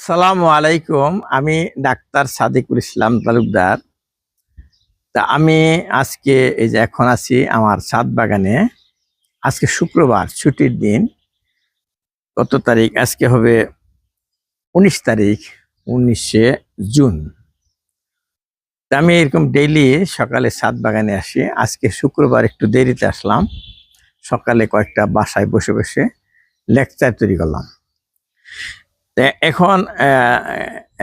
সালামু আলাইকুম। আমি ডাক্তার সাদিকুল ইসলাম তালুকদার। তা আমি আজকে এই যে এখন আছি আমার ছাদ বাগানে। আজকে শুক্রবার, ছুটির দিন। কত তারিখ? আজকে হবে ১৯ তারিখ, ১৯শে জুন। তা আমি এরকম ডেইলি সকালে ছাদ বাগানে আসি। আজকে শুক্রবার একটু দেরিতে আসলাম। সকালে কয়েকটা বাসায় বসে বসে লেকচার তৈরি করলাম। তা এখন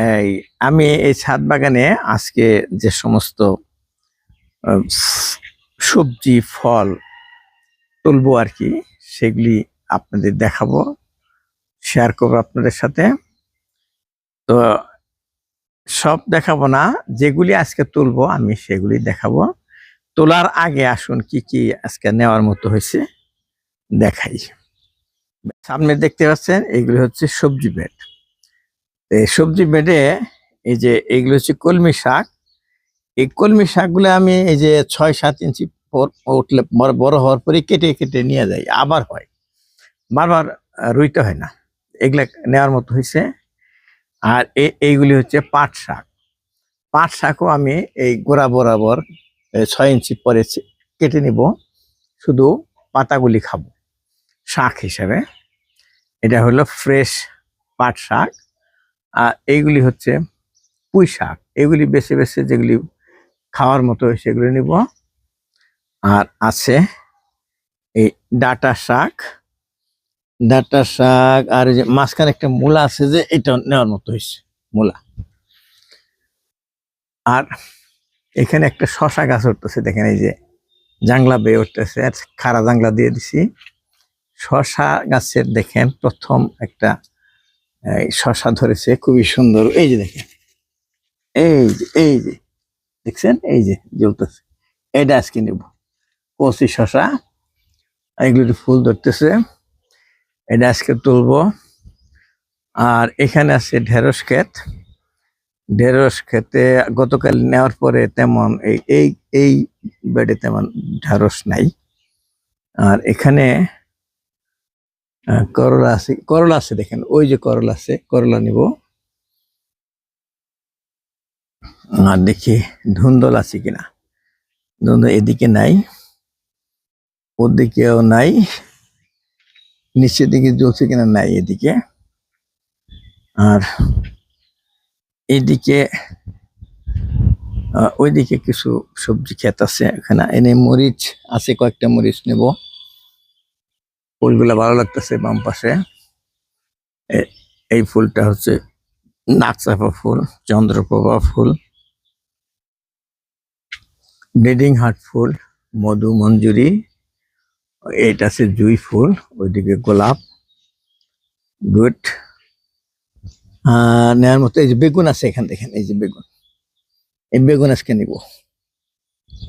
এই আমি এই ছাদ বাগানে আজকে যে সমস্ত আহ, সবজি ফল তুলবো আর কি, সেগুলি আপনাদের দেখাবো, শেয়ার করবো আপনাদের সাথে। তো সব দেখাবো না, যেগুলি আজকে তুলবো আমি সেগুলি দেখাবো। তোলার আগে আসুন কি কি আজকে নেওয়ার মতো হয়েছে দেখাই। সামনে দেখতে পাচ্ছেন এগুলি হচ্ছে সবজি বেড। এই সবজি বেডে এই যে এগুলো হচ্ছে কলমি শাক। এই কলমি শাকগুলো আমি এই যে ৬-৭ ইঞ্চি উঠলে বড় হওয়ার পরে কেটে কেটে নিয়ে যাই, আবার হয়, বারবার রুইতে হয় না। এগুলা নেওয়ার মতো হয়েছে। আর এইগুলি হচ্ছে পাট শাক। পাট শাকও আমি এই গোড়া বরাবর ৬ ইঞ্চি পরে কেটে নিব, শুধু পাতাগুলি খাবো শাক হিসাবে। এটা হলো ফ্রেশ পাট শাক। আর এইগুলি হচ্ছে পুঁই শাক। এগুলি বেছে বেছে যেগুলি খাওয়ার মতো সেগুলি নিব। আর আছে এই ডাঁটা শাক, ডাঁটা শাক। আর এই যে মাঝখানে একটা মূলা আছে, যে এটা নেওয়ার মতো হয়েছে মূলা। আর এখানে একটা শশা গাছ উঠতেছে, দেখেন এই যে জাংলা বেয়ে উঠতেছে, আর খাড়া জাংলা দিয়ে দিছি। শশা গাছের দেখেন প্রথম একটা শশা ধরেছে, খুবই সুন্দর। এই যে দেখেন, এই যে দেখছেন, এই যে জ্বলতেছে। এটা আজকে নেব, কচি শশা। এগুলো ফুল ধরতেছে, এটা আজকে তুলবো। আর এখানে আছে ঢেঁড়স ক্ষেত। ঢেঁড়স খেতে গতকাল নেওয়ার পরে তেমন এই এই বেডে তেমন ঢেঁড়স নাই। আর এখানে করলা আছে, করলা আছে দেখেন, ওই যে করলা আছে, করলা নিব। আর দেখি ধুন্দল আছে কিনা। ধুন্দল এদিকে নাই, ওদিকেও নাই, নিচের দিকে জ্বলছে কিনা নাই এদিকে। আর এইদিকে ওইদিকে কিছু সবজি ক্ষেত আছে, এখানে এনে মরিচ আছে, কয়েকটা মরিচ নেব। ফুলগুলা ভালো লাগতেছে বাম পাশে। এই ফুলটা হচ্ছে নাকচাপা ফুল, চন্দ্রপ্রভা ফুল, ব্লিডিং হার্ট ফুল, মধু মঞ্জুরি। এটা আছে জুই ফুল, ওইদিকে গোলাপ। গুড। নেওয়ার মতো এই যে বেগুন আছে এখানে, দেখেন এই যে বেগুন। এই বেগুন আজকে নিব।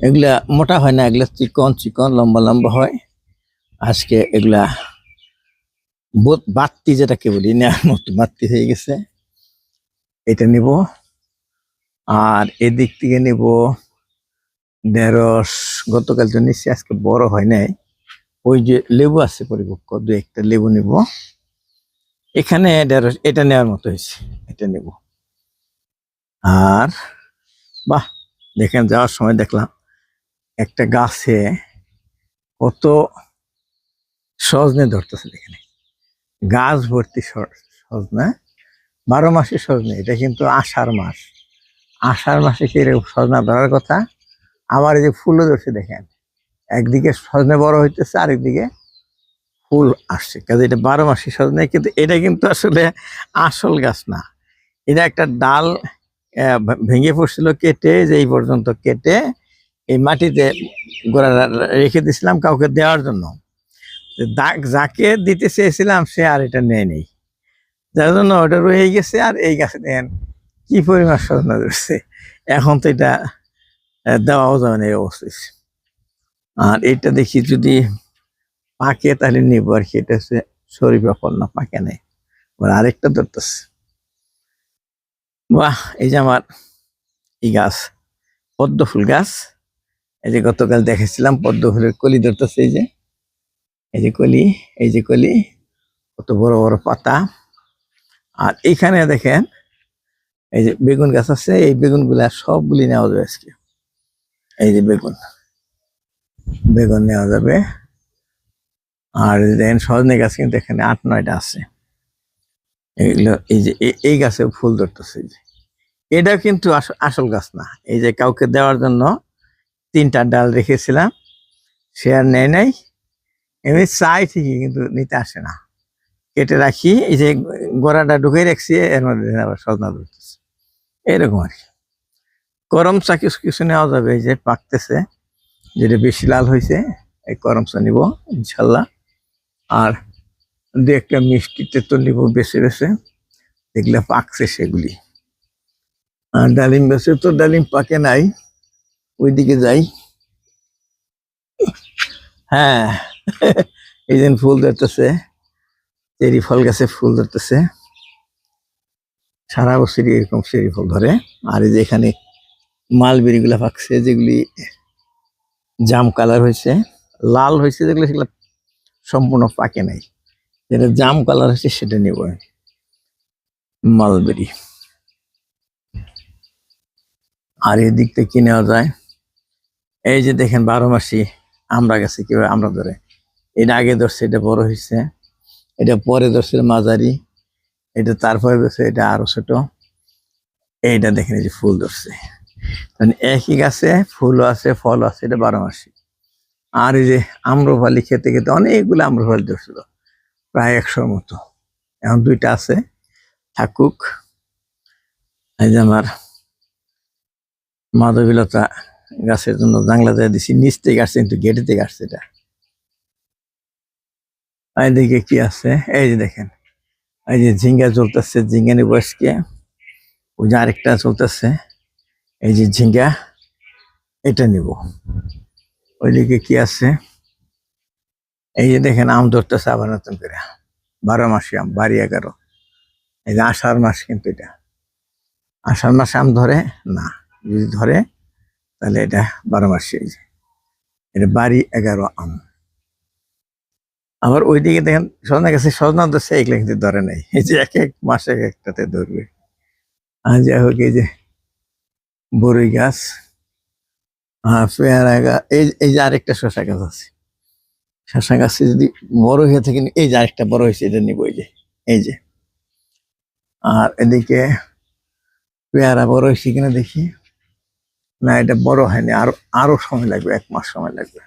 এগুলা মোটা হয় না, এগুলা চিকন চিকন লম্বা লম্বা হয়। আজকে এগুলা বাত্তি যেটাকে বলি, নেওয়ার মতো বাত্তি হয়ে গেছে, এটা নিব। আর এদিক থেকে নিব ঢেঁড়স। গতকাল তো নিচ্ছি, আজকে বড় হয় নাই। ওই যে লেবু আছে পরিপক্ক, দু একটা লেবু নিব। এখানে ঢেঁড়স এটা নেওয়ার মতো হয়েছে, এটা নেব। আর বাহ, দেখেন যাওয়ার সময় দেখলাম একটা গাছে কত সজনে ধরতেছে, দেখেন গাছ ভর্তি সজনে। ১২ মাসে সজনে, এটা কিন্তু আষাঢ় মাস। আষাঢ় মাসে কি এরকম সজনা ধরার কথা। আবার এই যে ফুলও ধরছে দেখেন, একদিকে সজনে বড় হইতেছে, আরেকদিকে ফুল আসছে, কাজে এটা ১২ মাসি সজনে। কিন্তু এটা কিন্তু আসলে আসল গাছ না, এটা একটা ডাল ভেঙে পড়ছিল, কেটে যে এই পর্যন্ত কেটে এই মাটিতে গোড়া রেখে দিয়েছিলাম কাউকে দেওয়ার জন্য। যাকে দিতে চেয়েছিলাম সে আর এটা নেয় নেই, যার জন্য ওটা রয়ে গেছে। আর এই গাছে দেখেন কি পরিমাণ সজনা ধরছে, এখন তো এটা দেওয়াও যাবে না এই অবস্থা। আর এটা দেখি যদি পাকে তাহলে নিবো আর কি। এটা হচ্ছে শরীফা ফল, না পাকে নেই। আরেকটা ধরতেছে, বাহ। এই যে আমার এই গাছ পদ্ম ফুল গাছ, এই যে গতকাল দেখেছিলাম পদ্ম ফুলের কলি ধরতেছে। এই যে এই যে কলি, এই যে কলি, কত বড় বড় পাতা। আর এখানে দেখেন এই যে বেগুন গাছ আছে, এই বেগুনগুলা সবগুলি নেওয়া যাবে আজকে। এই যে বেগুন, বেগুন নেওয়া যাবে। আর দেখেন সজনে গাছ কিন্তু এখানে 8-9টা আছে। এগুলো এই যে এই গাছে ফুল ধরতেছে। এটা কিন্তু আসল গাছ না, এই যে কাউকে দেওয়ার জন্য 3টা ডাল রেখেছিলাম, সে আর নেয় নাই। এমনি চাই ঠিকই, কিন্তু নিতে আসে না। কেটে রাখি, এই যে গোড়াটা ঢুকে রাখছি, এর মধ্যে আবার সজনা ধরতেছে, এরকম আর কি। করম চা কিছু কিছু নেওয়া যাবে, এই যে পাকতেছে, যেটা বেশি লাল হয়েছে এই করম চা নিব ইনশাল্লাহ। আর 2-1টা মিষ্টি তেঁতুল নিব বেছে বেছে, যেগুলো পাকছে সেগুলি। আর ডালিম বেছে তো ডালিম পাকে নাই, ওইদিকে যাই। হ্যাঁ, এই দিন ফুল ধরতেছে, চেরি ফল গাছে ফুল ধরতেছে, সারা বছরই এরকম চেরি ফল ধরে। আর এই যে এখানে মালবেরি গুলা পাকছে, যেগুলি জাম কালার হয়েছে, লাল হয়েছে যেগুলো, সেগুলো সম্পূর্ণ পাকে নাই। যেটা জাম কালার হয়েছে সেটা নিব, মালবেরি। আর এই দিক থেকে কি নেওয়া যায়, এই যে দেখেন 12 মাসি আমরা গেছে, কিভাবে আমরা ধরে। এটা আগে ধরছে, এটা বড় হয়েছে, এটা পরে ধরছে মাঝারি, এটা তারপরে ধরছে, এটা আরো ছোট। এইটা দেখেন এই যে ফুল ধরছে, মানে একই গাছে ফুলও আছে ফলও আছে, এটা 12 মাসি। আর এই যে আম্রপালি খেতে খেতে অনেকগুলো আম্রপালি ধরছিল, প্রায় 100-র মতো। এখন 2টা আছে, থাকুক। এই যে আমার মাধবীলতা গাছের জন্য জাংলা দিয়ে দিছি, নিচ থেকে আসছে, কিন্তু গেটে থেকে আসছে এটা। এইদিকে কি আছে, এই যে দেখেন, এই যে ঝিঙ্গা চলতেছে, ঝিঙ্গা নিব আজকে। ওই যে আরেকটা চলতেছে, এই যে ঝিঙ্গা, এটা নিব। ওইদিকে কি আছে, এই যে দেখেন আম ধরতেছে আবার নতুন করে, 12 মাসি আম, বাড়ি 11। এই যে আষাঢ় মাস, কিন্তু এটা আষাঢ় মাসে আম ধরে না, যদি ধরে তাহলে এটা 12 মাসি। এই যে এটা বাড়ি 11 আম। আবার ওইদিকে দেখেন সজনা গাছে সজনা ধরছে, এগুলো কিন্তু ধরে নাই, এই যে এক এক মাসে এক একটাতে ধরবে। আর যাই হোক, এই যে বড়ই গাছ, পেয়ারা গাছ, এই যে আরেকটা শশা গাছ আছে, শশা গাছে যদি বড় হয়ে থাকে, এই যে আরেকটা বড় হয়েছে, এটা নিব। এই যে আর এদিকে পেয়ারা বড় হয়েছে কিনা দেখি, না এটা বড় হয়নি, আরো আরো সময় লাগবে, 1 মাস সময় লাগবে।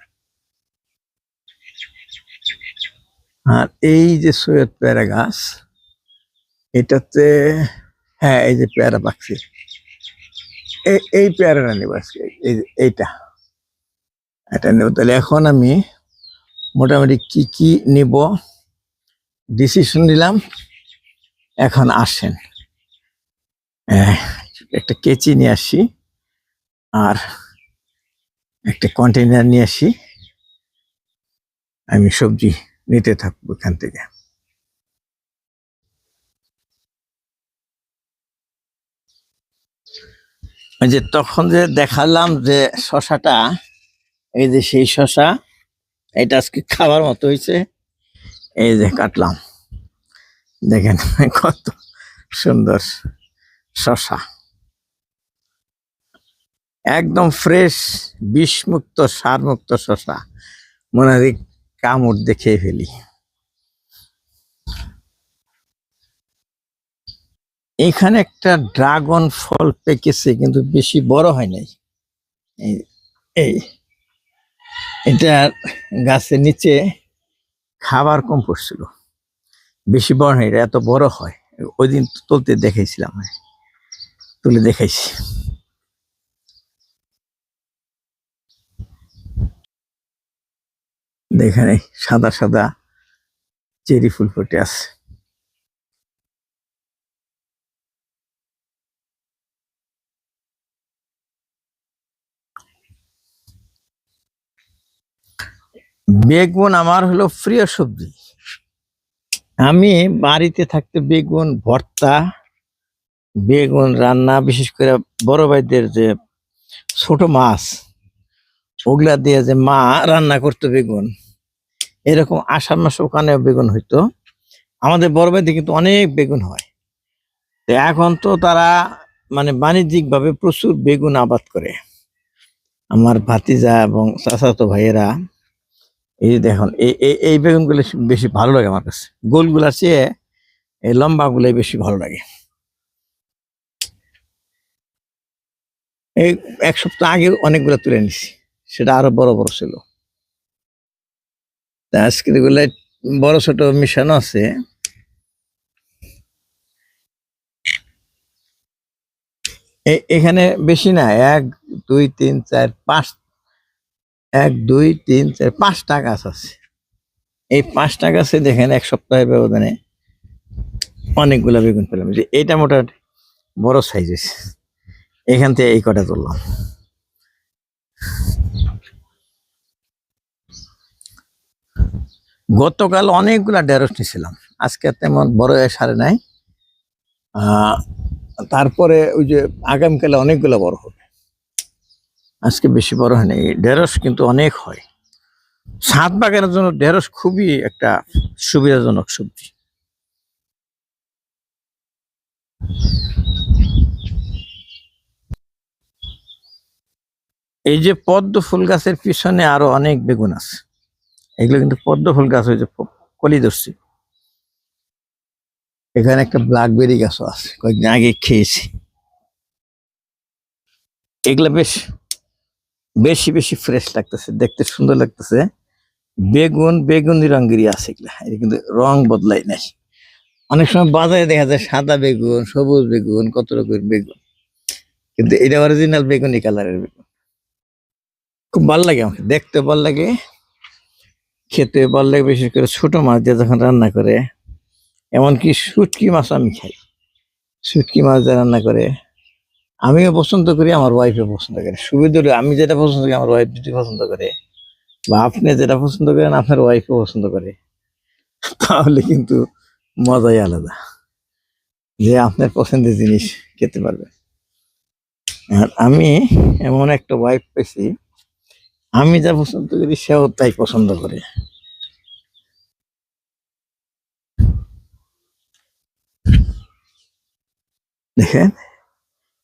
আর এই যে সৈয়দ পেয়ারা গাছ, এটাতে হ্যাঁ এই যে পেয়ারা পাকছে, এই পেয়ারাটা নেব আজকে, এইটা, এটা নেব। তাহলে এখন আমি মোটামুটি কি কি নিব ডিসিশন নিলাম। এখন আসেন, একটা কেচি নিয়ে আসি, আর একটা কন্টেনার নিয়ে আসি, আমি সবজি নিতে থাকবো এখান থেকে। ওই যে তখন যে দেখালাম যে শশাটা, এই যে সেই শশা, এটা আজকে খাবার মতো হয়েছে। এই যে কাটলাম, দেখেন কত সুন্দর শশা, একদম ফ্রেশ, বিষমুক্ত, সারমুক্ত শশা। মনে হয় কামড় দেখে ফেলি। এখানে একটা ড্রাগন ফল পেকেছে, কিন্তু বেশি বড় হয় নাই। এই এটা গাছের নিচে খাবার কম পড়ছিল, বেশি বড় হয়, এটা এত বড় হয়। ওই দিন তুলতে দেখাইছিলাম, তুলে দেখাইছি। দেখেন সাদা সাদা চেরি ফুল ফুটে আছে। বেগুন আমার হলো প্রিয় সবজি। আমি বাড়িতে থাকতে বেগুন ভর্তা, বেগুন রান্না, বিশেষ করে বড় ভাইদের যে ছোট মাছ, ওগুলা দিয়ে যে মা রান্না করতো বেগুন, এরকম আষাঢ় মাসে ওখানে বেগুন হইতো। আমাদের বড় ভাইদের কিন্তু অনেক বেগুন হয়, তো এখন তো তারা মানে বাণিজ্যিক ভাবে প্রচুর বেগুন আবাদ করে। আমার ভাতিজা এবং চাচাতো ভাইয়েরা, এই যে দেখুন এই বেগুনগুলো বেশি ভালো লাগে আমার কাছে, গোলগুলার চেয়ে এই লম্বা গুলাই বেশি ভালো লাগে। এই এক সপ্তাহ আগে অনেকগুলো তুলে নিছি, সেটা আরো বড় বড় ছিল। তা আজকে এগুলো বড় ছোট মিশানো আছে। এখানে বেশি না, 1 2 3 4 5, 1 2 3 4 5টা গাছ আছে। এই 5টা গাছে দেখেন এক সপ্তাহের ব্যবধানে অনেকগুলা বেগুন পেলাম। যে এইটা মোটামুটি বড় সাইজের, এখান থেকে এই কটা তুললাম। গতকাল অনেকগুলা ঢেঁড়স নিয়েছিলাম, আজকে তেমন বড় সারে নাই। তারপরে ওই যে আগামীকালে অনেকগুলো বড় হবে, আজকে বেশি বড় হয়নি। ঢেঁড়স কিন্তু অনেক হয়, ছাদ বাগানের জন্য ঢেঁড়স খুবই একটা সুবিধাজনক সবজি। এই যে পদ্ম ফুল গাছের পিছনে আরো অনেক বেগুন আছে, এগুলো কিন্তু পদ্ম ফুল গাছ, হয়েছে কলি ধরছি। এখানে একটা ব্ল্যাকবেরি গাছও আছে, কয়েকদিন আগে খেয়েছি। এগুলা বেশ বেশি বেশি ফ্রেশ লাগতেছে, দেখতে সুন্দর লাগতেছে। বেগুনি রঙেরই আছে এগুলা, এটা কিন্তু রং বদলাই নাই। অনেক সময় বাজারে দেখা যায় সাদা বেগুন, সবুজ বেগুন, কত রকমের বেগুন, কিন্তু এটা অরিজিনাল বেগুনি কালারের বেগুন। খুব ভালো লাগে, আমাকে দেখতে ভালো লাগে, খেতে ভালো লাগে। বিশেষ করে ছোট মাছ দিয়ে যখন রান্না করে, এমনকি শুটকি মাছ আমি খাই, শুটকি মাছ দিয়ে রান্না করে আমিও পছন্দ করি, আমার ওয়াইফও পছন্দ করে। সুবিধা হলো আমি যেটা পছন্দ করি আমার ওয়াইফ যদি পছন্দ করে, বা আপনি যেটা পছন্দ করেন আপনার ওয়াইফও পছন্দ করে, তাহলে কিন্তু মজাই আলাদা, যে আপনার পছন্দের জিনিস খেতে পারবে। আর আমি এমন একটা ওয়াইফ পেয়েছি, আমি যা পছন্দ করি সেও তাই পছন্দ করে। দেখেন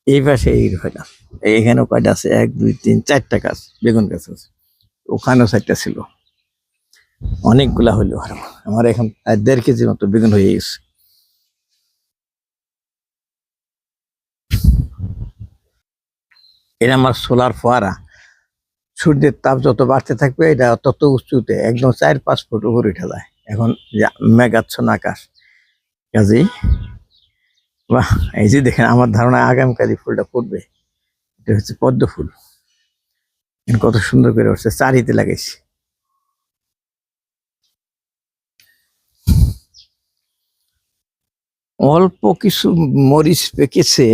এই পাশে এই কয়টা, এখানেও কয়টা আছে, 1 2 3 4টা গাছ বেগুন গাছ আছে, ওখানেও 4টা ছিল। অনেকগুলা হইলো, আমার এখন 1.5 কেজির মতো বেগুন হয়ে গেছে। এটা আমার সোলার ফোয়ারা, সূর্যের তাপ যত বাড়তে থাকবে এটা তত উঁচুতে একদম 4 5 ফুট উপরে উঠে যায়। এখন মেঘাচ্ছন্ন আকাশ, কাজেই বাহ, এই যে দেখেন আমার ধারণা আগামীকালই ফুলটা ফুটবে। এটা হচ্ছে পদ্ম ফুল, কত সুন্দর করে উঠছে, চারিতে লাগাইছি। অল্প কিছু মরিচ পেকেছে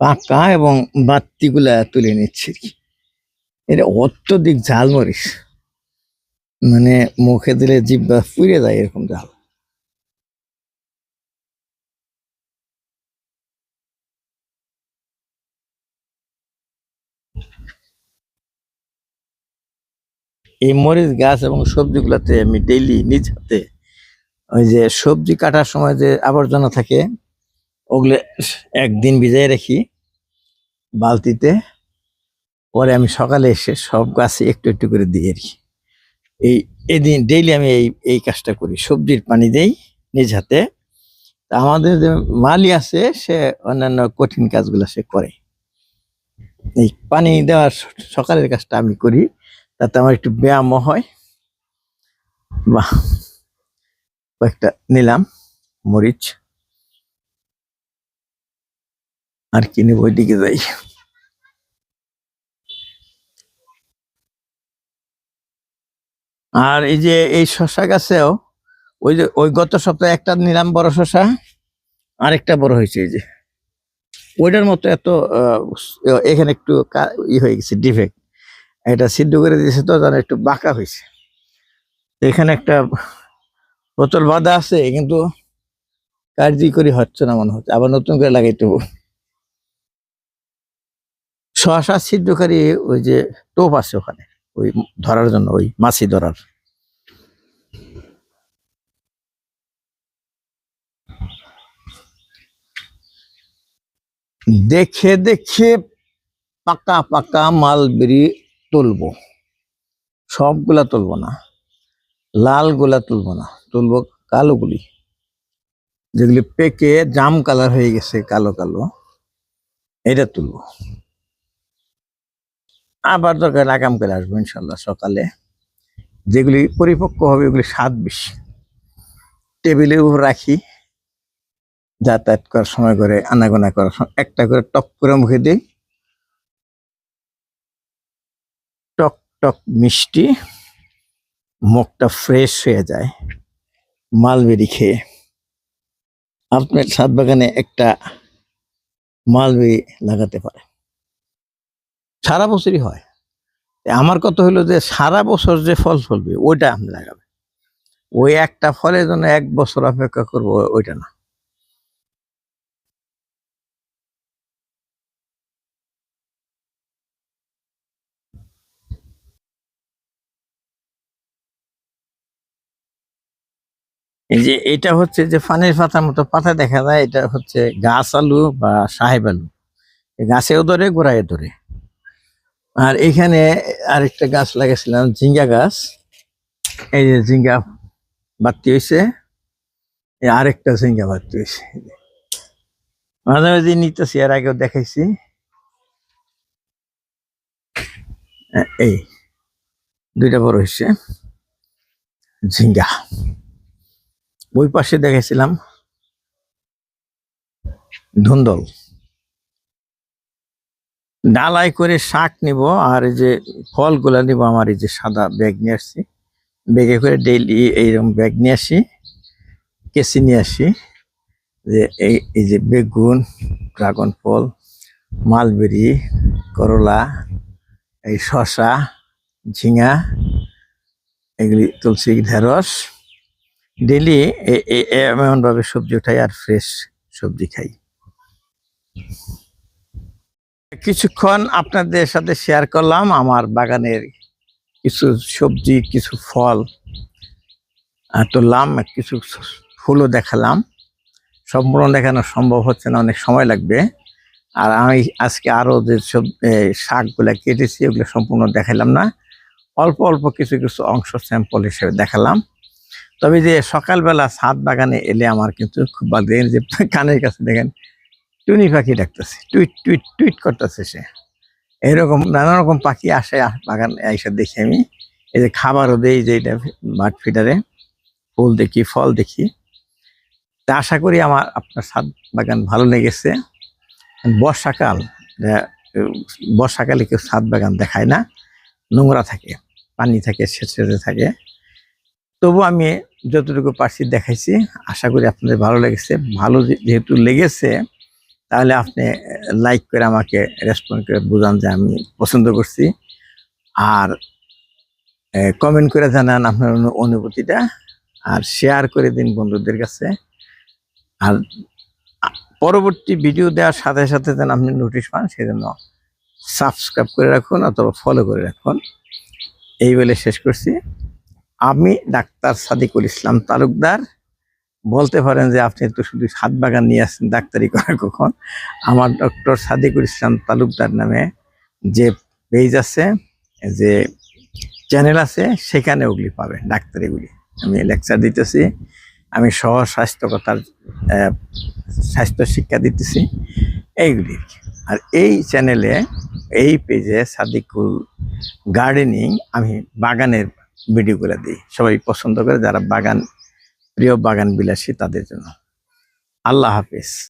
পাকা, এবং বাত্তিগুলা তুলে নিচ্ছে। এটা অত্যধিক ঝাল মরিচ, মানে মুখে দিলে জিহ্বা পুড়ে যায় এরকম ঝাল। এই মরিচ গাছ এবং সবজিগুলাতে আমি ডেইলি নিজ হাতে, ওই যে সবজি কাটার সময় যে আবর্জনা থাকে ওগুলো একদিন ভিজাই রাখি বালতিতে, পরে আমি সকালে এসে সব গাছে একটু একটু করে দিয়ে রাখি। এদিন ডেইলি আমি এই কাজটা করি, সবজির পানি দেই নিজ হাতে। তা আমাদের যে মালি আছে সে অন্যান্য কঠিন কাজগুলো সে করে, এই পানি দেওয়ার সকালের কাজটা আমি করি, তাতে আমার একটু ব্যায়ামও হয়। বাহ, কয়েকটা নিলাম মরিচ, আর কি নেব, ওইদিকে যাই। আর এই যে এই শশা গাছেও ওই যে ওই গত সপ্তাহে একটা নিলাম বড় শশা, আরেকটা বড় হয়েছে এই যে ওইটার মতো এত এখানে একটু হয়ে গেছে ডিফেক্ট, এটা সিদ্ধ করে দিয়েছে তো যেন একটু বাঁকা হয়েছে। এখানে একটা বোতল বাঁধা আছে কিন্তু কার্যকরী হচ্ছে না মনে হচ্ছে, আবার নতুন করে লাগাইতে হবে। শশা সিদ্ধকারী ওই যে টোপ আছে ওখানে, ওই ধরার জন্য, ওই মাছি ধরার। দেখে দেখে পাকা পাকা মালবেরি তুলবো, সবগুলা তুলবো না, লাল গুলা তুলবো না, তুলবো কালোগুলি, যেগুলি পেকে জাম কালার হয়ে গেছে কালো কালো, এটা তুলবো। আবার দরকার আগাম করে আসবো ইনশাল্লাহ সকালে। যেগুলি পরিপক্ক হবে ওগুলি স্বাদ বেশি, টেবিলের উপর রাখি, যাতায়াত করার সময় করে আনাগোনা করার সময় একটা করে টক করে মুখে দিই, টক টক মিষ্টি, মুখটা ফ্রেশ হয়ে যায় মালবেরি খেয়ে। আপনার ছাদ বাগানে একটা মালবেরি লাগাতে পারে, সারা বছরই হয়। আমার কথা হলো যে সারা বছর যে ফল ফলবে ওইটা আপনি লাগাবেন, ওই একটা ফলের জন্য 1 বছর অপেক্ষা করবো ওইটা না। এই যে এটা হচ্ছে যে ফানের পাতার মতো পাতা দেখা যায়, এটা হচ্ছে গাছ আলু বা সাহেব আলু, গাছেও ধরে গোড়ায় ধরে। আর এখানে আরেকটা গাছ লাগাইছিলাম ঝিঙ্গা গাছ, এই যে ঝিঙ্গা বাড়তি হয়েছে, আরেকটা ঝিঙ্গা বাড়তি হয়েছে, মাঝে মাঝে নিতেছি, আর আগেও দেখাইছি। এই 2টা বড় হয়েছে ঝিঙ্গা। ওই পাশে দেখেছিলাম ধুন্দল। ডালাই করে শাক নিব, আর এই যে ফলগুলা নিব, আমার এই যে সাদা ব্যাগ নিয়ে আসছি, ব্যাগে করে ডেইলি এইরকম ব্যাগ নিয়ে আসি, কেসি নিয়ে আসি। যে এই যে বেগুন, ড্রাগন ফল, মালবেরি, করলা, এই শসা, ঝিঙা, এগুলি তুলসী, ঢেঁড়স, ডেইলি এমন ভাবে সবজি উঠাই আর ফ্রেশ সবজি খাই। কিছুক্ষণ আপনাদের সাথে শেয়ার করলাম আমার বাগানের কিছু সবজি, কিছু ফল তুললাম, কিছু ফুলও দেখালাম। সম্পূর্ণ দেখানো সম্ভব হচ্ছে না, অনেক সময় লাগবে। আর আমি আজকে আরো যে সব শাকগুলা কেটেছি ওগুলো সম্পূর্ণ দেখালাম না, অল্প অল্প কিছু কিছু অংশ স্যাম্পল হিসেবে দেখালাম। তবে যে সকালবেলা ছাদ বাগানে এলে আমার কিন্তু খুব ভালো দেখেন, যে কানের কাছে দেখেন টুনি পাখি ডাকতেছে, টুইট টুইট টুইট করতেছে সে। এরকম নানা রকম পাখি আসে বাগান এসে দেখি আমি। এই যে খাবারও দেই, যে এটা বার্ড ফিডারে, ফুল দেখি, ফল দেখি। তা আশা করি আপনার ছাদ বাগান ভালো লেগেছে। বর্ষাকাল, বর্ষাকালে কেউ ছাদ বাগান দেখায় না, নোংরা থাকে, পানি থাকে, ছেঁচড়ে থাকে। তবু আমি যতটুকু পারছি দেখাইছি, আশা করি আপনাদের ভালো লেগেছে। ভালো যেহেতু লেগেছে, তাহলে আপনি লাইক করে আমাকে রেসপন্ড করে বুঝান যে আমি পছন্দ করছি, আর কমেন্ট করে জানান আপনার অনুভূতিটা, আর শেয়ার করে দিন বন্ধুদের কাছে। আর পরবর্তী ভিডিও দেওয়ার সাথে সাথে যেন আপনি নোটিশ পান, সেজন্য সাবস্ক্রাইব করে রাখুন অথবা ফলো করে রাখুন। এই বলে শেষ করছি। আমি ডাক্তার সাদিকুল ইসলাম তালুকদার। বলতে পারেন যে আপনি তো শুধু ছাদ বাগান নিয়ে আসছেন, ডাক্তারি করা কখন? আমার ডক্টর সাদিকুল ইসলাম তালুকদার নামে যে পেজ আছে, যে চ্যানেল আছে, সেখানে ওগুলি পাবেন, ডাক্তারিগুলি। আমি লেকচার দিতেছি, আমি স্বাস্থ্যকতার স্বাস্থ্য শিক্ষা দিতেছি, এইগুলি। আর এই চ্যানেলে, এই পেজে সাদিকুল গার্ডেনিং, আমি বাগানের ভিডিও করে দিই, সবাই পছন্দ করে, যারা বাগান প্রিয়, বাগান বিলাসী, তাদের জন্য। আল্লাহ হাফিজ।